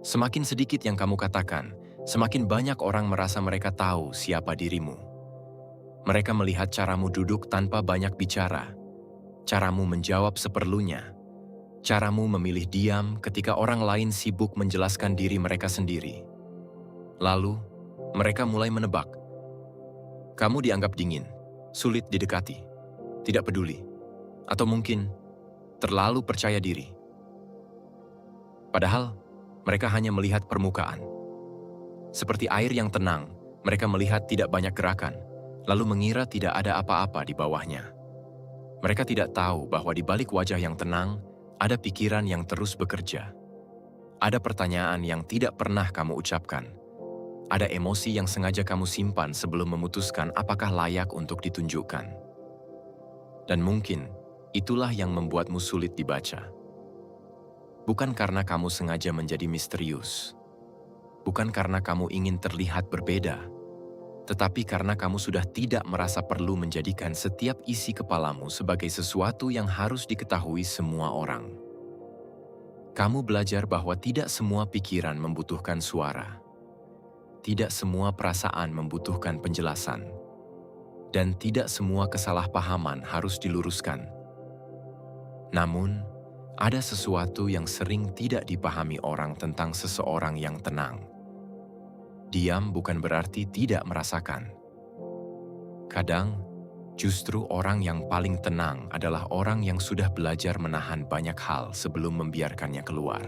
Semakin sedikit yang kamu katakan, semakin banyak orang merasa mereka tahu siapa dirimu. Mereka melihat caramu duduk tanpa banyak bicara, caramu menjawab seperlunya, caramu memilih diam ketika orang lain sibuk menjelaskan diri mereka sendiri. Lalu, mereka mulai menebak. Kamu dianggap dingin, sulit didekati, tidak peduli, atau mungkin terlalu percaya diri. Padahal, mereka hanya melihat permukaan. Seperti air yang tenang, mereka melihat tidak banyak gerakan, lalu mengira tidak ada apa-apa di bawahnya. Mereka tidak tahu bahwa di balik wajah yang tenang, ada pikiran yang terus bekerja. Ada pertanyaan yang tidak pernah kamu ucapkan. Ada emosi yang sengaja kamu simpan sebelum memutuskan apakah layak untuk ditunjukkan. Dan mungkin, itulah yang membuatmu sulit dibaca. Bukan karena kamu sengaja menjadi misterius. Bukan karena kamu ingin terlihat berbeda. Tetapi karena kamu sudah tidak merasa perlu menjadikan setiap isi kepalamu sebagai sesuatu yang harus diketahui semua orang. Kamu belajar bahwa tidak semua pikiran membutuhkan suara. Tidak semua perasaan membutuhkan penjelasan. Dan tidak semua kesalahpahaman harus diluruskan. Namun, ada sesuatu yang sering tidak dipahami orang tentang seseorang yang tenang. Diam bukan berarti tidak merasakan. Kadang, justru orang yang paling tenang adalah orang yang sudah belajar menahan banyak hal sebelum membiarkannya keluar.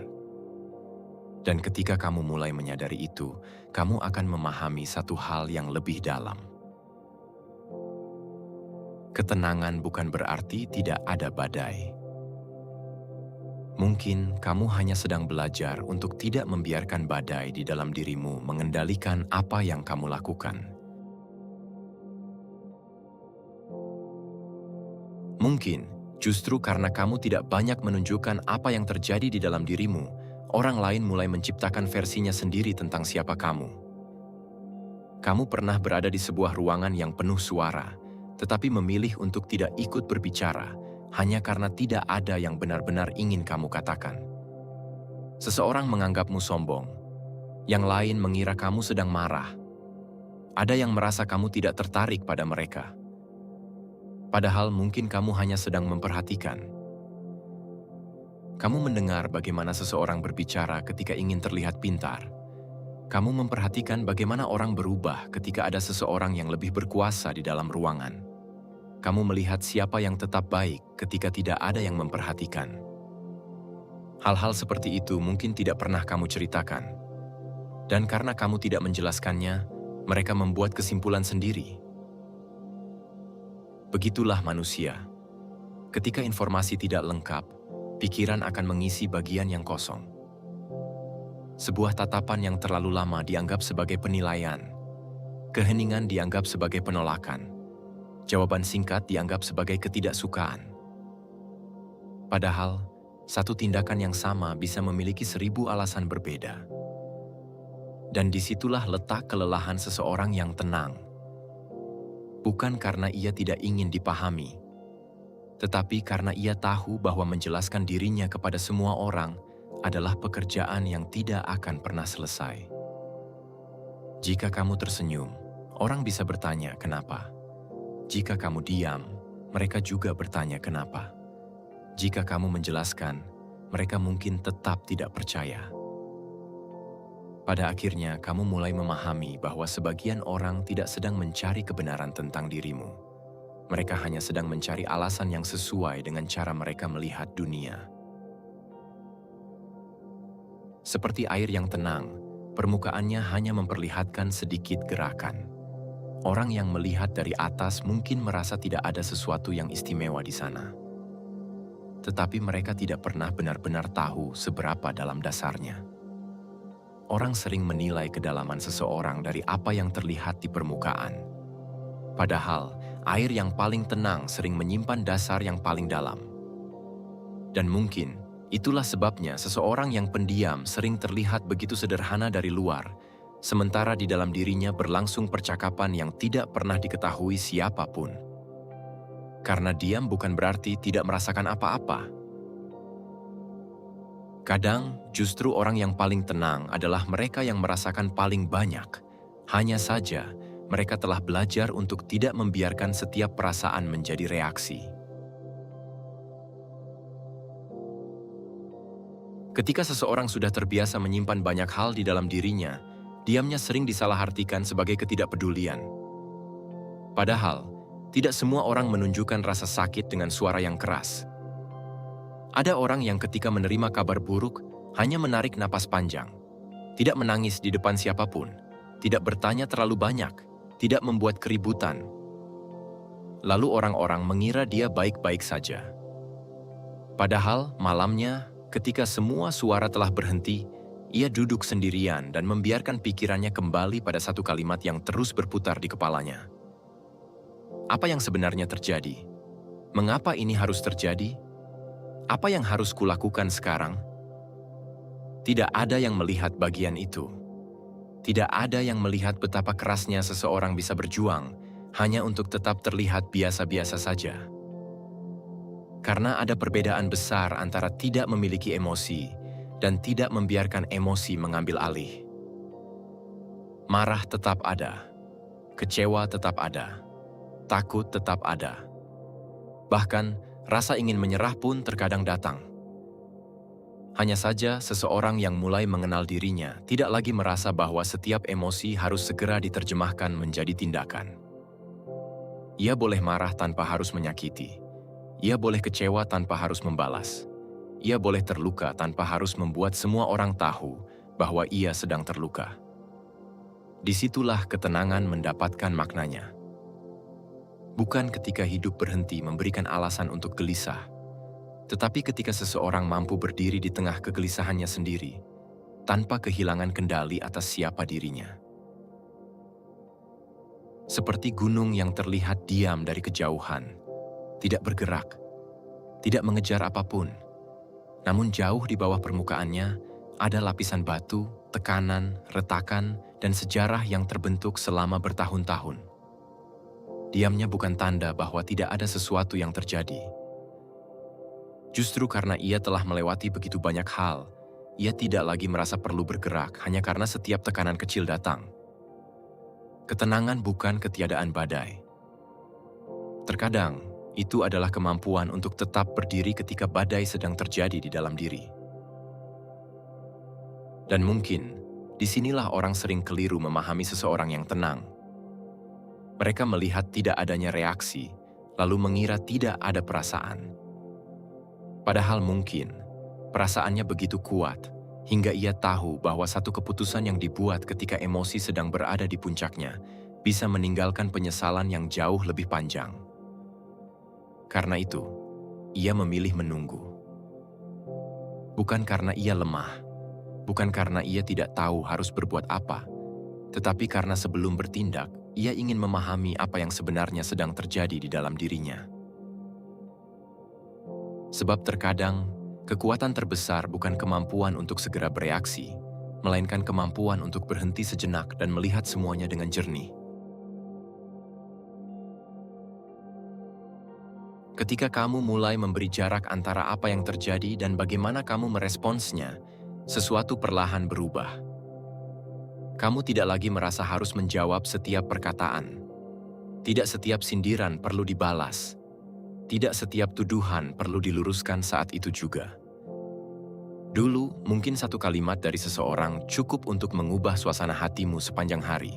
Dan ketika kamu mulai menyadari itu, kamu akan memahami satu hal yang lebih dalam. Ketenangan bukan berarti tidak ada badai. Mungkin kamu hanya sedang belajar untuk tidak membiarkan badai di dalam dirimu mengendalikan apa yang kamu lakukan. Mungkin justru karena kamu tidak banyak menunjukkan apa yang terjadi di dalam dirimu, orang lain mulai menciptakan versinya sendiri tentang siapa kamu. Kamu pernah berada di sebuah ruangan yang penuh suara, tetapi memilih untuk tidak ikut berbicara, hanya karena tidak ada yang benar-benar ingin kamu katakan. Seseorang menganggapmu sombong, yang lain mengira kamu sedang marah. Ada yang merasa kamu tidak tertarik pada mereka. Padahal mungkin kamu hanya sedang memperhatikan. Kamu mendengar bagaimana seseorang berbicara ketika ingin terlihat pintar. Kamu memperhatikan bagaimana orang berubah ketika ada seseorang yang lebih berkuasa di dalam ruangan. Kamu melihat siapa yang tetap baik ketika tidak ada yang memperhatikan. Hal-hal seperti itu mungkin tidak pernah kamu ceritakan. Dan karena kamu tidak menjelaskannya, mereka membuat kesimpulan sendiri. Begitulah manusia. Ketika informasi tidak lengkap, pikiran akan mengisi bagian yang kosong. Sebuah tatapan yang terlalu lama dianggap sebagai penilaian. Keheningan dianggap sebagai penolakan. Jawaban singkat dianggap sebagai ketidaksukaan. Padahal, satu tindakan yang sama bisa memiliki 1000 alasan berbeda. Dan disitulah letak kelelahan seseorang yang tenang. Bukan karena ia tidak ingin dipahami, tetapi karena ia tahu bahwa menjelaskan dirinya kepada semua orang adalah pekerjaan yang tidak akan pernah selesai. Jika kamu tersenyum, orang bisa bertanya kenapa. Jika kamu diam, mereka juga bertanya kenapa. Jika kamu menjelaskan, mereka mungkin tetap tidak percaya. Pada akhirnya, kamu mulai memahami bahwa sebagian orang tidak sedang mencari kebenaran tentang dirimu. Mereka hanya sedang mencari alasan yang sesuai dengan cara mereka melihat dunia. Seperti air yang tenang, permukaannya hanya memperlihatkan sedikit gerakan. Orang yang melihat dari atas mungkin merasa tidak ada sesuatu yang istimewa di sana. Tetapi mereka tidak pernah benar-benar tahu seberapa dalam dasarnya. Orang sering menilai kedalaman seseorang dari apa yang terlihat di permukaan. Padahal, air yang paling tenang sering menyimpan dasar yang paling dalam. Dan mungkin, itulah sebabnya seseorang yang pendiam sering terlihat begitu sederhana dari luar, sementara di dalam dirinya berlangsung percakapan yang tidak pernah diketahui siapapun. Karena diam bukan berarti tidak merasakan apa-apa. Kadang, justru orang yang paling tenang adalah mereka yang merasakan paling banyak. Hanya saja, mereka telah belajar untuk tidak membiarkan setiap perasaan menjadi reaksi. Ketika seseorang sudah terbiasa menyimpan banyak hal di dalam dirinya, diamnya sering disalahartikan sebagai ketidakpedulian. Padahal, tidak semua orang menunjukkan rasa sakit dengan suara yang keras. Ada orang yang ketika menerima kabar buruk, hanya menarik napas panjang, tidak menangis di depan siapapun, tidak bertanya terlalu banyak, tidak membuat keributan. Lalu orang-orang mengira dia baik-baik saja. Padahal malamnya, ketika semua suara telah berhenti, ia duduk sendirian dan membiarkan pikirannya kembali pada satu kalimat yang terus berputar di kepalanya. Apa yang sebenarnya terjadi? Mengapa ini harus terjadi? Apa yang harus kulakukan sekarang? Tidak ada yang melihat bagian itu. Tidak ada yang melihat betapa kerasnya seseorang bisa berjuang hanya untuk tetap terlihat biasa-biasa saja. Karena ada perbedaan besar antara tidak memiliki emosi dan tidak membiarkan emosi mengambil alih. Marah tetap ada, kecewa tetap ada, takut tetap ada. Bahkan, rasa ingin menyerah pun terkadang datang. Hanya saja seseorang yang mulai mengenal dirinya tidak lagi merasa bahwa setiap emosi harus segera diterjemahkan menjadi tindakan. Ia boleh marah tanpa harus menyakiti. Ia boleh kecewa tanpa harus membalas. Ia boleh terluka tanpa harus membuat semua orang tahu bahwa ia sedang terluka. Disitulah ketenangan mendapatkan maknanya. Bukan ketika hidup berhenti memberikan alasan untuk gelisah, tetapi ketika seseorang mampu berdiri di tengah kegelisahannya sendiri, tanpa kehilangan kendali atas siapa dirinya. Seperti gunung yang terlihat diam dari kejauhan, tidak bergerak, tidak mengejar apapun, namun jauh di bawah permukaannya ada lapisan batu, tekanan, retakan, dan sejarah yang terbentuk selama bertahun-tahun. Diamnya bukan tanda bahwa tidak ada sesuatu yang terjadi. Justru karena ia telah melewati begitu banyak hal, ia tidak lagi merasa perlu bergerak hanya karena setiap tekanan kecil datang. Ketenangan bukan ketiadaan badai. Terkadang, itu adalah kemampuan untuk tetap berdiri ketika badai sedang terjadi di dalam diri. Dan mungkin, disinilah orang sering keliru memahami seseorang yang tenang. Mereka melihat tidak adanya reaksi, lalu mengira tidak ada perasaan. Padahal mungkin, perasaannya begitu kuat, hingga ia tahu bahwa satu keputusan yang dibuat ketika emosi sedang berada di puncaknya bisa meninggalkan penyesalan yang jauh lebih panjang. Karena itu, ia memilih menunggu. Bukan karena ia lemah, bukan karena ia tidak tahu harus berbuat apa, tetapi karena sebelum bertindak, ia ingin memahami apa yang sebenarnya sedang terjadi di dalam dirinya. Sebab terkadang, kekuatan terbesar bukan kemampuan untuk segera bereaksi, melainkan kemampuan untuk berhenti sejenak dan melihat semuanya dengan jernih. Ketika kamu mulai memberi jarak antara apa yang terjadi dan bagaimana kamu meresponsnya, sesuatu perlahan berubah. Kamu tidak lagi merasa harus menjawab setiap perkataan. Tidak setiap sindiran perlu dibalas. Tidak setiap tuduhan perlu diluruskan saat itu juga. Dulu, mungkin satu kalimat dari seseorang cukup untuk mengubah suasana hatimu sepanjang hari.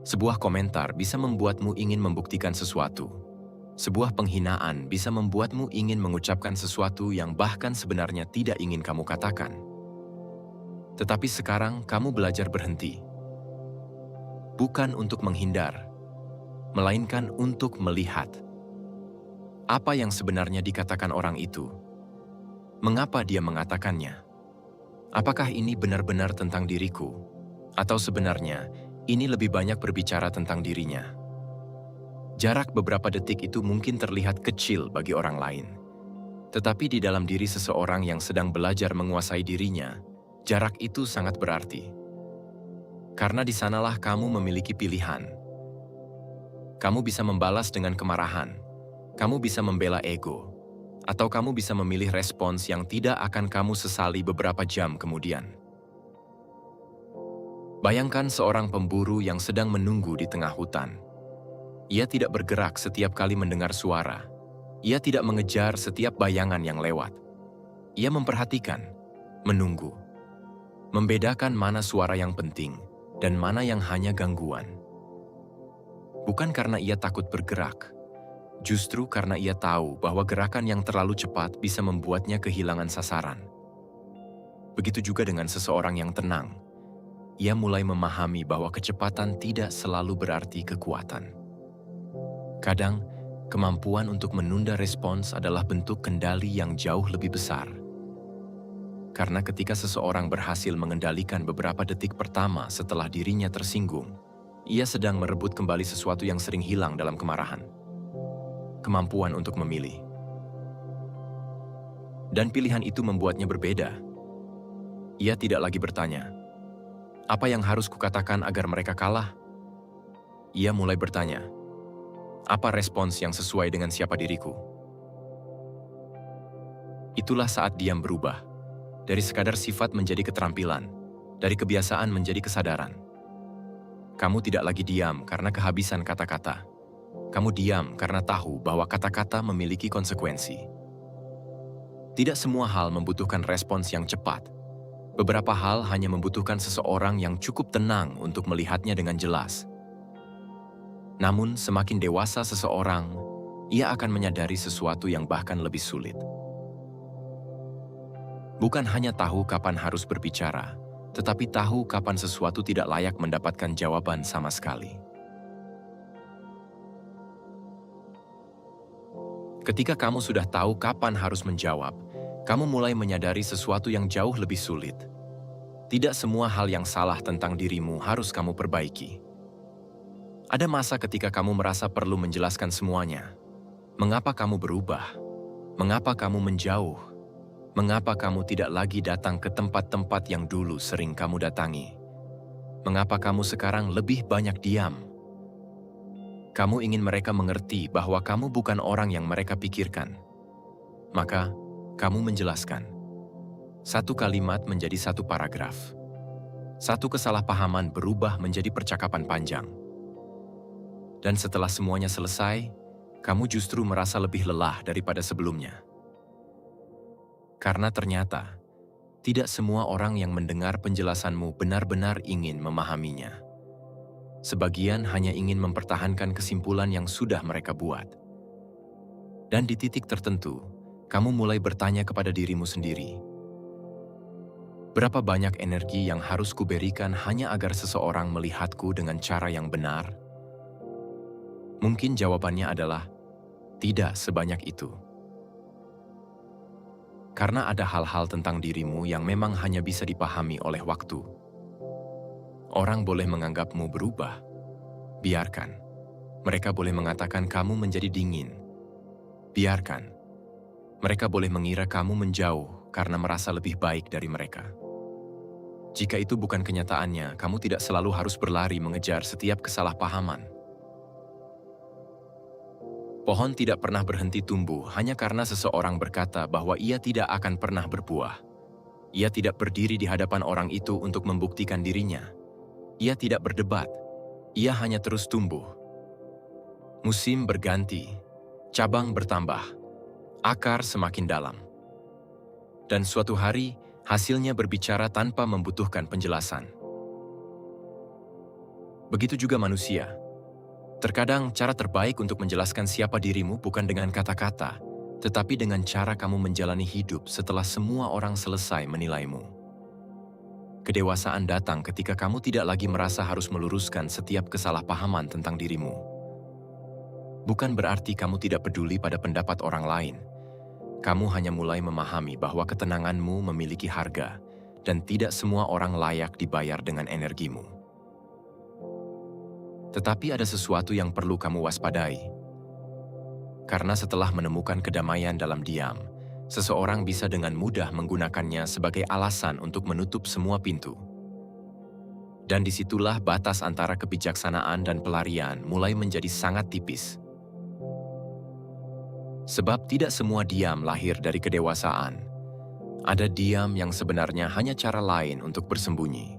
Sebuah komentar bisa membuatmu ingin membuktikan sesuatu. Sebuah penghinaan bisa membuatmu ingin mengucapkan sesuatu yang bahkan sebenarnya tidak ingin kamu katakan. Tetapi sekarang kamu belajar berhenti. Bukan untuk menghindar, melainkan untuk melihat. Apa yang sebenarnya dikatakan orang itu? Mengapa dia mengatakannya? Apakah ini benar-benar tentang diriku? Atau sebenarnya, ini lebih banyak berbicara tentang dirinya? Jarak beberapa detik itu mungkin terlihat kecil bagi orang lain. Tetapi di dalam diri seseorang yang sedang belajar menguasai dirinya, jarak itu sangat berarti. Karena di sanalah kamu memiliki pilihan. Kamu bisa membalas dengan kemarahan. Kamu bisa membela ego. Atau kamu bisa memilih respons yang tidak akan kamu sesali beberapa jam kemudian. Bayangkan seorang pemburu yang sedang menunggu di tengah hutan. Ia tidak bergerak setiap kali mendengar suara. Ia tidak mengejar setiap bayangan yang lewat. Ia memperhatikan, menunggu, membedakan mana suara yang penting dan mana yang hanya gangguan. Bukan karena ia takut bergerak, justru karena ia tahu bahwa gerakan yang terlalu cepat bisa membuatnya kehilangan sasaran. Begitu juga dengan seseorang yang tenang. Ia mulai memahami bahwa kecepatan tidak selalu berarti kekuatan. Kadang, kemampuan untuk menunda respons adalah bentuk kendali yang jauh lebih besar. Karena ketika seseorang berhasil mengendalikan beberapa detik pertama setelah dirinya tersinggung, ia sedang merebut kembali sesuatu yang sering hilang dalam kemarahan. Kemampuan untuk memilih. Dan pilihan itu membuatnya berbeda. Ia tidak lagi bertanya, "Apa yang harus kukatakan agar mereka kalah?" Ia mulai bertanya, "Apa respons yang sesuai dengan siapa diriku?" Itulah saat diam berubah. Dari sekadar sifat menjadi keterampilan, dari kebiasaan menjadi kesadaran. Kamu tidak lagi diam karena kehabisan kata-kata. Kamu diam karena tahu bahwa kata-kata memiliki konsekuensi. Tidak semua hal membutuhkan respons yang cepat. Beberapa hal hanya membutuhkan seseorang yang cukup tenang untuk melihatnya dengan jelas. Namun, semakin dewasa seseorang, ia akan menyadari sesuatu yang bahkan lebih sulit. Bukan hanya tahu kapan harus berbicara, tetapi tahu kapan sesuatu tidak layak mendapatkan jawaban sama sekali. Ketika kamu sudah tahu kapan harus menjawab, kamu mulai menyadari sesuatu yang jauh lebih sulit. Tidak semua hal yang salah tentang dirimu harus kamu perbaiki. Ada masa ketika kamu merasa perlu menjelaskan semuanya. Mengapa kamu berubah? Mengapa kamu menjauh? Mengapa kamu tidak lagi datang ke tempat-tempat yang dulu sering kamu datangi? Mengapa kamu sekarang lebih banyak diam? Kamu ingin mereka mengerti bahwa kamu bukan orang yang mereka pikirkan. Maka, kamu menjelaskan. Satu kalimat menjadi satu paragraf. Satu kesalahpahaman berubah menjadi percakapan panjang. Dan setelah semuanya selesai, kamu justru merasa lebih lelah daripada sebelumnya. Karena ternyata, tidak semua orang yang mendengar penjelasanmu benar-benar ingin memahaminya. Sebagian hanya ingin mempertahankan kesimpulan yang sudah mereka buat. Dan di titik tertentu, kamu mulai bertanya kepada dirimu sendiri, berapa banyak energi yang harus kuberikan hanya agar seseorang melihatku dengan cara yang benar? Mungkin jawabannya adalah, tidak sebanyak itu. Karena ada hal-hal tentang dirimu yang memang hanya bisa dipahami oleh waktu. Orang boleh menganggapmu berubah. Biarkan. Mereka boleh mengatakan kamu menjadi dingin. Biarkan. Mereka boleh mengira kamu menjauh karena merasa lebih baik dari mereka. Jika itu bukan kenyataannya, kamu tidak selalu harus berlari mengejar setiap kesalahpahaman. Pohon tidak pernah berhenti tumbuh hanya karena seseorang berkata bahwa ia tidak akan pernah berbuah. Ia tidak berdiri di hadapan orang itu untuk membuktikan dirinya. Ia tidak berdebat. Ia hanya terus tumbuh. Musim berganti, cabang bertambah, akar semakin dalam. Dan suatu hari, hasilnya berbicara tanpa membutuhkan penjelasan. Begitu juga manusia. Terkadang cara terbaik untuk menjelaskan siapa dirimu bukan dengan kata-kata, tetapi dengan cara kamu menjalani hidup setelah semua orang selesai menilaimu. Kedewasaan datang ketika kamu tidak lagi merasa harus meluruskan setiap kesalahpahaman tentang dirimu. Bukan berarti kamu tidak peduli pada pendapat orang lain. Kamu hanya mulai memahami bahwa ketenanganmu memiliki harga, dan tidak semua orang layak dibayar dengan energimu. Tetapi ada sesuatu yang perlu kamu waspadai. Karena setelah menemukan kedamaian dalam diam, seseorang bisa dengan mudah menggunakannya sebagai alasan untuk menutup semua pintu. Dan disitulah batas antara kebijaksanaan dan pelarian mulai menjadi sangat tipis. Sebab tidak semua diam lahir dari kedewasaan. Ada diam yang sebenarnya hanya cara lain untuk bersembunyi.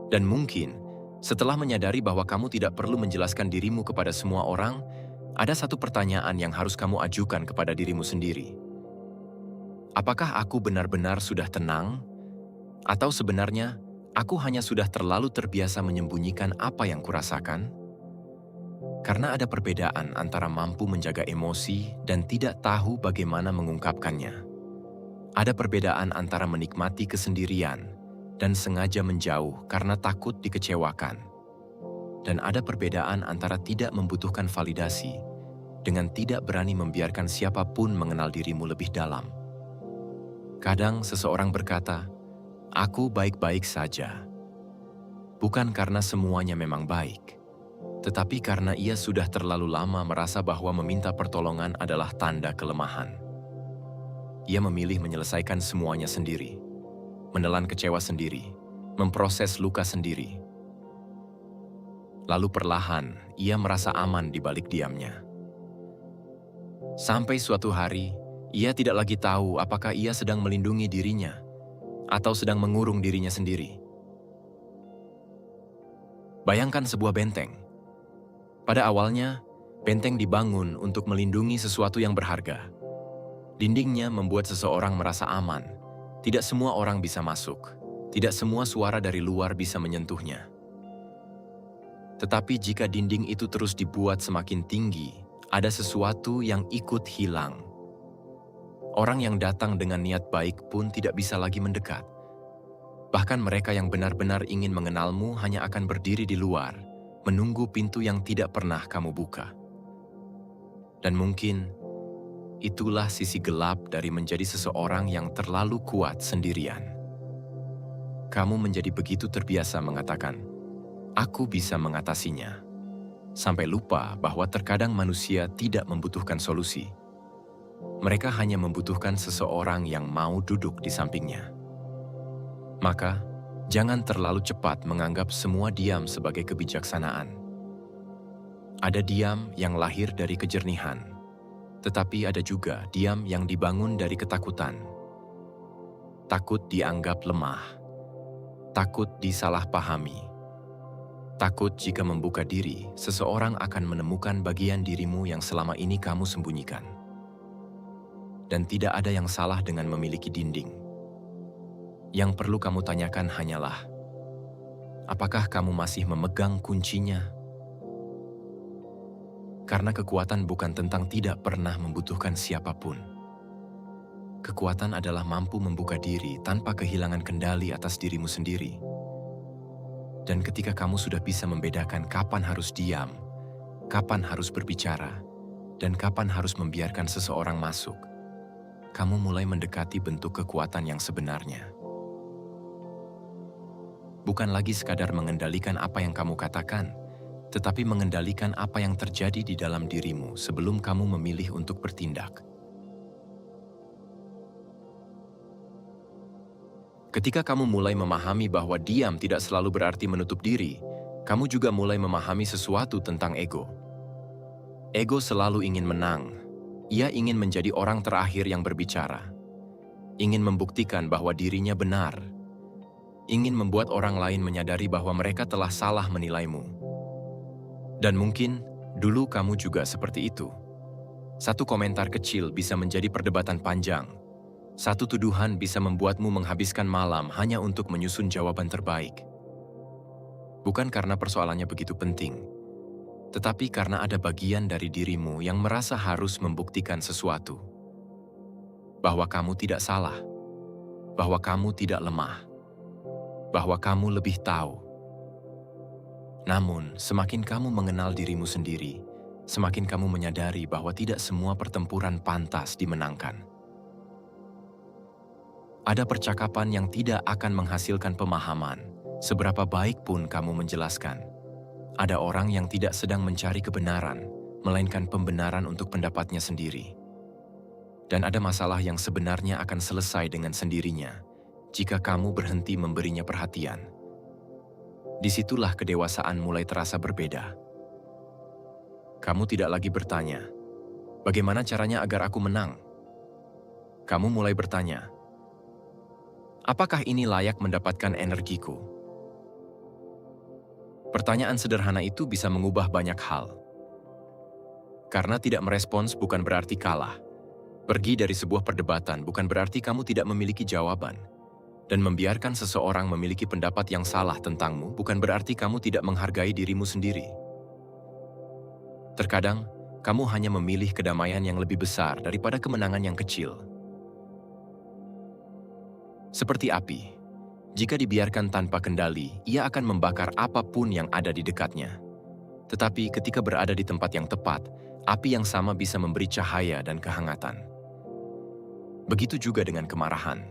Dan mungkin, setelah menyadari bahwa kamu tidak perlu menjelaskan dirimu kepada semua orang, ada satu pertanyaan yang harus kamu ajukan kepada dirimu sendiri. Apakah aku benar-benar sudah tenang? Atau sebenarnya, aku hanya sudah terlalu terbiasa menyembunyikan apa yang kurasakan? Karena ada perbedaan antara mampu menjaga emosi dan tidak tahu bagaimana mengungkapkannya. Ada perbedaan antara menikmati kesendirian dan sengaja menjauh karena takut dikecewakan. Dan ada perbedaan antara tidak membutuhkan validasi dengan tidak berani membiarkan siapapun mengenal dirimu lebih dalam. Kadang seseorang berkata, "Aku baik-baik saja." Bukan karena semuanya memang baik, tetapi karena ia sudah terlalu lama merasa bahwa meminta pertolongan adalah tanda kelemahan. Ia memilih menyelesaikan semuanya sendiri, menelan kecewa sendiri, memproses luka sendiri. Lalu perlahan, ia merasa aman di balik diamnya. Sampai suatu hari, ia tidak lagi tahu apakah ia sedang melindungi dirinya atau sedang mengurung dirinya sendiri. Bayangkan sebuah benteng. Pada awalnya, benteng dibangun untuk melindungi sesuatu yang berharga. Dindingnya membuat seseorang merasa aman. Tidak semua orang bisa masuk. Tidak semua suara dari luar bisa menyentuhnya. Tetapi jika dinding itu terus dibuat semakin tinggi, ada sesuatu yang ikut hilang. Orang yang datang dengan niat baik pun tidak bisa lagi mendekat. Bahkan mereka yang benar-benar ingin mengenalmu hanya akan berdiri di luar, menunggu pintu yang tidak pernah kamu buka. Dan mungkin, itulah sisi gelap dari menjadi seseorang yang terlalu kuat sendirian. Kamu menjadi begitu terbiasa mengatakan, "Aku bisa mengatasinya." Sampai lupa bahwa terkadang manusia tidak membutuhkan solusi. Mereka hanya membutuhkan seseorang yang mau duduk di sampingnya. Maka, jangan terlalu cepat menganggap semua diam sebagai kebijaksanaan. Ada diam yang lahir dari kejernihan, tetapi ada juga diam yang dibangun dari ketakutan. Takut dianggap lemah, takut disalahpahami, takut jika membuka diri, seseorang akan menemukan bagian dirimu yang selama ini kamu sembunyikan. Dan tidak ada yang salah dengan memiliki dinding. Yang perlu kamu tanyakan hanyalah, apakah kamu masih memegang kuncinya? Karena kekuatan bukan tentang tidak pernah membutuhkan siapapun. Kekuatan adalah mampu membuka diri tanpa kehilangan kendali atas dirimu sendiri. Dan ketika kamu sudah bisa membedakan kapan harus diam, kapan harus berbicara, dan kapan harus membiarkan seseorang masuk, kamu mulai mendekati bentuk kekuatan yang sebenarnya. Bukan lagi sekadar mengendalikan apa yang kamu katakan, tetapi mengendalikan apa yang terjadi di dalam dirimu sebelum kamu memilih untuk bertindak. Ketika kamu mulai memahami bahwa diam tidak selalu berarti menutup diri, kamu juga mulai memahami sesuatu tentang ego. Ego selalu ingin menang. Ia ingin menjadi orang terakhir yang berbicara. Ingin membuktikan bahwa dirinya benar. Ingin membuat orang lain menyadari bahwa mereka telah salah menilaimu. Dan mungkin dulu kamu juga seperti itu. Satu komentar kecil bisa menjadi perdebatan panjang. Satu tuduhan bisa membuatmu menghabiskan malam hanya untuk menyusun jawaban terbaik. Bukan karena persoalannya begitu penting, tetapi karena ada bagian dari dirimu yang merasa harus membuktikan sesuatu. Bahwa kamu tidak salah, bahwa kamu tidak lemah, bahwa kamu lebih tahu. Namun, semakin kamu mengenal dirimu sendiri, semakin kamu menyadari bahwa tidak semua pertempuran pantas dimenangkan. Ada percakapan yang tidak akan menghasilkan pemahaman, seberapa baik pun kamu menjelaskan. Ada orang yang tidak sedang mencari kebenaran, melainkan pembenaran untuk pendapatnya sendiri. Dan ada masalah yang sebenarnya akan selesai dengan sendirinya, jika kamu berhenti memberinya perhatian. Disitulah kedewasaan mulai terasa berbeda. Kamu tidak lagi bertanya, "Bagaimana caranya agar aku menang?" Kamu mulai bertanya, "Apakah ini layak mendapatkan energiku?" Pertanyaan sederhana itu bisa mengubah banyak hal. Karena tidak merespons bukan berarti kalah. Pergi dari sebuah perdebatan bukan berarti kamu tidak memiliki jawaban. Dan membiarkan seseorang memiliki pendapat yang salah tentangmu bukan berarti kamu tidak menghargai dirimu sendiri. Terkadang, kamu hanya memilih kedamaian yang lebih besar daripada kemenangan yang kecil. Seperti api, jika dibiarkan tanpa kendali, ia akan membakar apapun yang ada di dekatnya. Tetapi ketika berada di tempat yang tepat, api yang sama bisa memberi cahaya dan kehangatan. Begitu juga dengan kemarahan.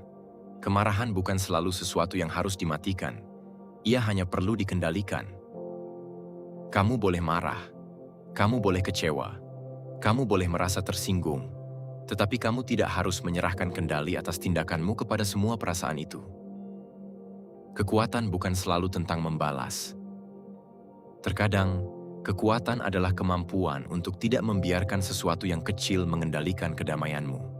Kemarahan bukan selalu sesuatu yang harus dimatikan. Ia hanya perlu dikendalikan. Kamu boleh marah, kamu boleh kecewa, kamu boleh merasa tersinggung, tetapi kamu tidak harus menyerahkan kendali atas tindakanmu kepada semua perasaan itu. Kekuatan bukan selalu tentang membalas. Terkadang, kekuatan adalah kemampuan untuk tidak membiarkan sesuatu yang kecil mengendalikan kedamaianmu.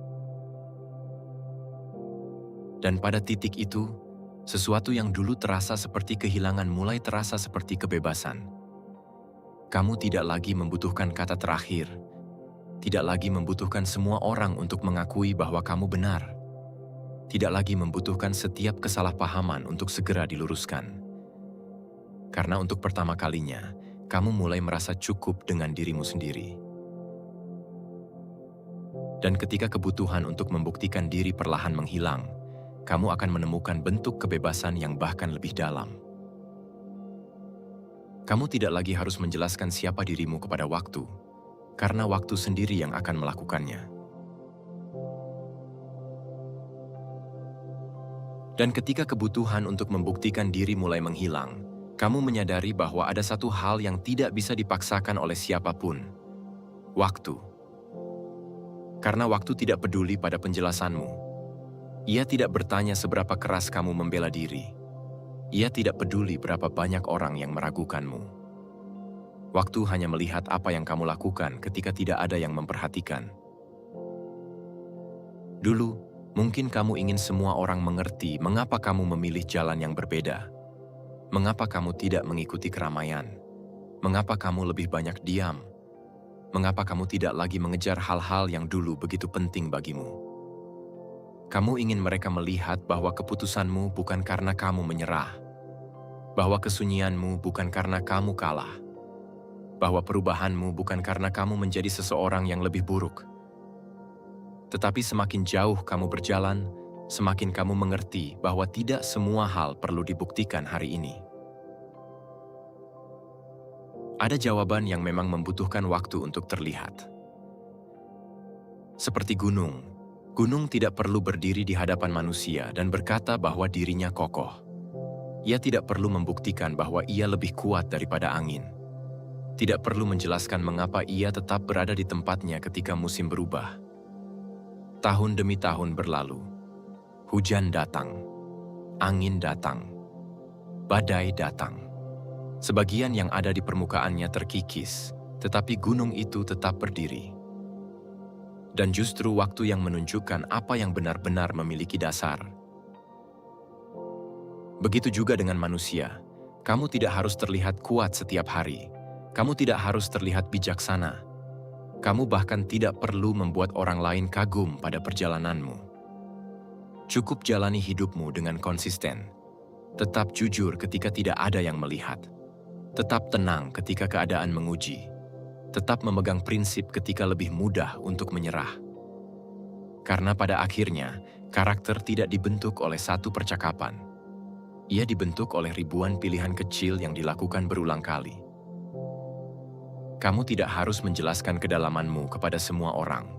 Dan pada titik itu, sesuatu yang dulu terasa seperti kehilangan mulai terasa seperti kebebasan. Kamu tidak lagi membutuhkan kata terakhir, tidak lagi membutuhkan semua orang untuk mengakui bahwa kamu benar, tidak lagi membutuhkan setiap kesalahpahaman untuk segera diluruskan. Karena untuk pertama kalinya, kamu mulai merasa cukup dengan dirimu sendiri. Dan ketika kebutuhan untuk membuktikan diri perlahan menghilang, kamu akan menemukan bentuk kebebasan yang bahkan lebih dalam. Kamu tidak lagi harus menjelaskan siapa dirimu kepada waktu, karena waktu sendiri yang akan melakukannya. Dan ketika kebutuhan untuk membuktikan diri mulai menghilang, kamu menyadari bahwa ada satu hal yang tidak bisa dipaksakan oleh siapapun: waktu. Karena waktu tidak peduli pada penjelasanmu. Ia tidak bertanya seberapa keras kamu membela diri. Ia tidak peduli berapa banyak orang yang meragukanmu. Waktu hanya melihat apa yang kamu lakukan ketika tidak ada yang memperhatikan. Dulu, mungkin kamu ingin semua orang mengerti mengapa kamu memilih jalan yang berbeda. Mengapa kamu tidak mengikuti keramaian? Mengapa kamu lebih banyak diam? Mengapa kamu tidak lagi mengejar hal-hal yang dulu begitu penting bagimu? Kamu ingin mereka melihat bahwa keputusanmu bukan karena kamu menyerah, bahwa kesunyianmu bukan karena kamu kalah, bahwa perubahanmu bukan karena kamu menjadi seseorang yang lebih buruk. Tetapi semakin jauh kamu berjalan, semakin kamu mengerti bahwa tidak semua hal perlu dibuktikan hari ini. Ada jawaban yang memang membutuhkan waktu untuk terlihat. Seperti gunung. Gunung tidak perlu berdiri di hadapan manusia dan berkata bahwa dirinya kokoh. Ia tidak perlu membuktikan bahwa ia lebih kuat daripada angin. Tidak perlu menjelaskan mengapa ia tetap berada di tempatnya ketika musim berubah. Tahun demi tahun berlalu. Hujan datang. Angin datang. Badai datang. Sebagian yang ada di permukaannya terkikis, tetapi gunung itu tetap berdiri. Dan justru waktu yang menunjukkan apa yang benar-benar memiliki dasar. Begitu juga dengan manusia. Kamu tidak harus terlihat kuat setiap hari. Kamu tidak harus terlihat bijaksana. Kamu bahkan tidak perlu membuat orang lain kagum pada perjalananmu. Cukup jalani hidupmu dengan konsisten. Tetap jujur ketika tidak ada yang melihat. Tetap tenang ketika keadaan menguji. Tetap memegang prinsip ketika lebih mudah untuk menyerah. Karena pada akhirnya, karakter tidak dibentuk oleh satu percakapan. Ia dibentuk oleh ribuan pilihan kecil yang dilakukan berulang kali. Kamu tidak harus menjelaskan kedalamanmu kepada semua orang.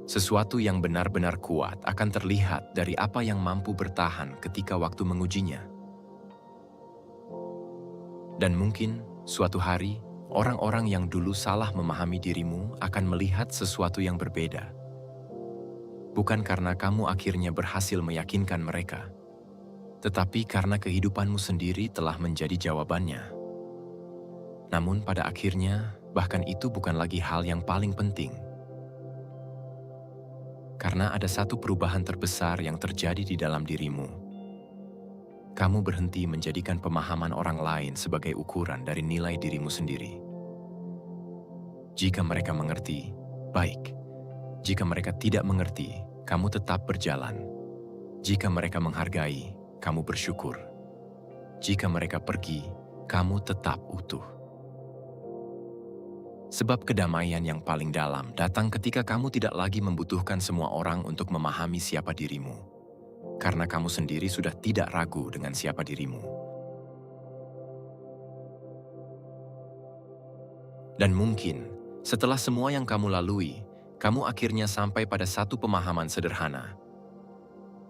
Sesuatu yang benar-benar kuat akan terlihat dari apa yang mampu bertahan ketika waktu mengujinya. Dan mungkin, suatu hari, orang-orang yang dulu salah memahami dirimu akan melihat sesuatu yang berbeda. Bukan karena kamu akhirnya berhasil meyakinkan mereka, tetapi karena kehidupanmu sendiri telah menjadi jawabannya. Namun pada akhirnya, bahkan itu bukan lagi hal yang paling penting. Karena ada satu perubahan terbesar yang terjadi di dalam dirimu. Kamu berhenti menjadikan pemahaman orang lain sebagai ukuran dari nilai dirimu sendiri. Jika mereka mengerti, baik. Jika mereka tidak mengerti, kamu tetap berjalan. Jika mereka menghargai, kamu bersyukur. Jika mereka pergi, kamu tetap utuh. Sebab kedamaian yang paling dalam datang ketika kamu tidak lagi membutuhkan semua orang untuk memahami siapa dirimu. Karena kamu sendiri sudah tidak ragu dengan siapa dirimu. Dan mungkin, setelah semua yang kamu lalui, kamu akhirnya sampai pada satu pemahaman sederhana.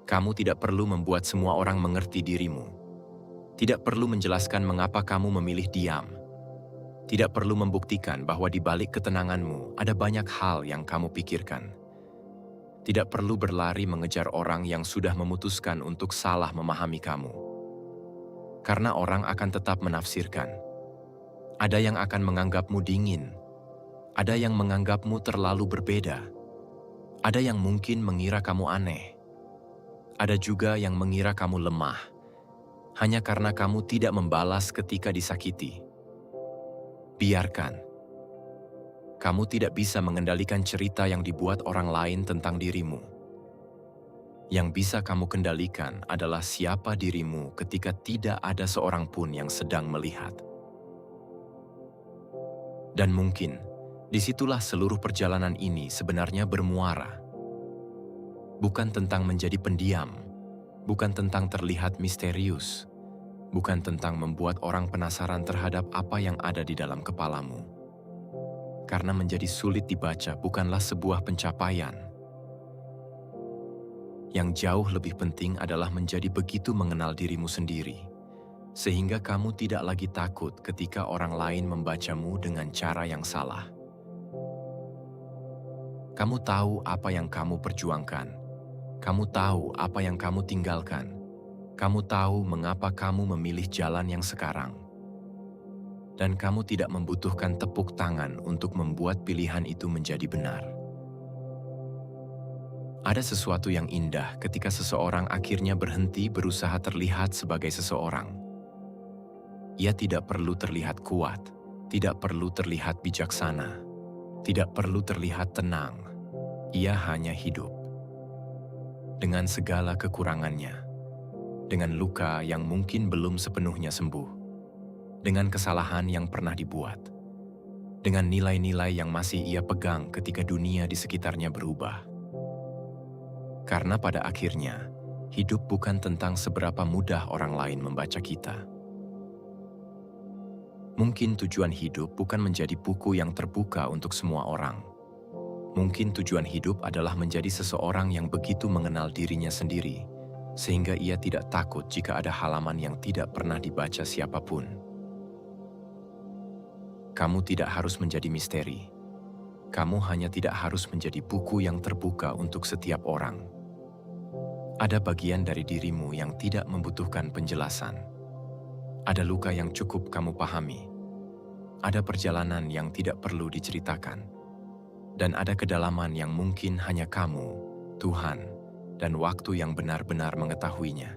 Kamu tidak perlu membuat semua orang mengerti dirimu. Tidak perlu menjelaskan mengapa kamu memilih diam. Tidak perlu membuktikan bahwa di balik ketenanganmu ada banyak hal yang kamu pikirkan. Tidak perlu berlari mengejar orang yang sudah memutuskan untuk salah memahami kamu. Karena orang akan tetap menafsirkan. Ada yang akan menganggapmu dingin. Ada yang menganggapmu terlalu berbeda. Ada yang mungkin mengira kamu aneh. Ada juga yang mengira kamu lemah, hanya karena kamu tidak membalas ketika disakiti. Biarkan. Kamu tidak bisa mengendalikan cerita yang dibuat orang lain tentang dirimu. Yang bisa kamu kendalikan adalah siapa dirimu ketika tidak ada seorang pun yang sedang melihat. Dan mungkin, disitulah seluruh perjalanan ini sebenarnya bermuara. Bukan tentang menjadi pendiam, bukan tentang terlihat misterius, bukan tentang membuat orang penasaran terhadap apa yang ada di dalam kepalamu. Karena menjadi sulit dibaca bukanlah sebuah pencapaian. Yang jauh lebih penting adalah menjadi begitu mengenal dirimu sendiri, sehingga kamu tidak lagi takut ketika orang lain membacamu dengan cara yang salah. Kamu tahu apa yang kamu perjuangkan. Kamu tahu apa yang kamu tinggalkan. Kamu tahu mengapa kamu memilih jalan yang sekarang. Dan kamu tidak membutuhkan tepuk tangan untuk membuat pilihan itu menjadi benar. Ada sesuatu yang indah ketika seseorang akhirnya berhenti berusaha terlihat sebagai seseorang. Ia tidak perlu terlihat kuat, tidak perlu terlihat bijaksana, tidak perlu terlihat tenang. Ia hanya hidup. Dengan segala kekurangannya, dengan luka yang mungkin belum sepenuhnya sembuh, dengan kesalahan yang pernah dibuat, dengan nilai-nilai yang masih ia pegang ketika dunia di sekitarnya berubah. Karena pada akhirnya, hidup bukan tentang seberapa mudah orang lain membaca kita. Mungkin tujuan hidup bukan menjadi buku yang terbuka untuk semua orang. Mungkin tujuan hidup adalah menjadi seseorang yang begitu mengenal dirinya sendiri, sehingga ia tidak takut jika ada halaman yang tidak pernah dibaca siapapun. Kamu tidak harus menjadi misteri. Kamu hanya tidak harus menjadi buku yang terbuka untuk setiap orang. Ada bagian dari dirimu yang tidak membutuhkan penjelasan. Ada luka yang cukup kamu pahami. Ada perjalanan yang tidak perlu diceritakan. Dan ada kedalaman yang mungkin hanya kamu, Tuhan, dan waktu yang benar-benar mengetahuinya.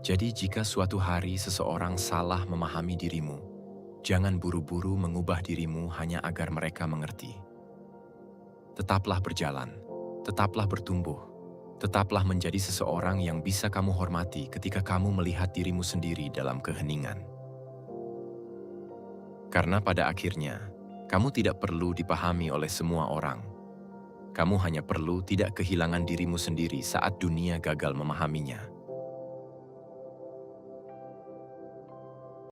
Jadi jika suatu hari seseorang salah memahami dirimu, jangan buru-buru mengubah dirimu hanya agar mereka mengerti. Tetaplah berjalan, tetaplah bertumbuh, tetaplah menjadi seseorang yang bisa kamu hormati ketika kamu melihat dirimu sendiri dalam keheningan. Karena pada akhirnya, kamu tidak perlu dipahami oleh semua orang. Kamu hanya perlu tidak kehilangan dirimu sendiri saat dunia gagal memahaminya.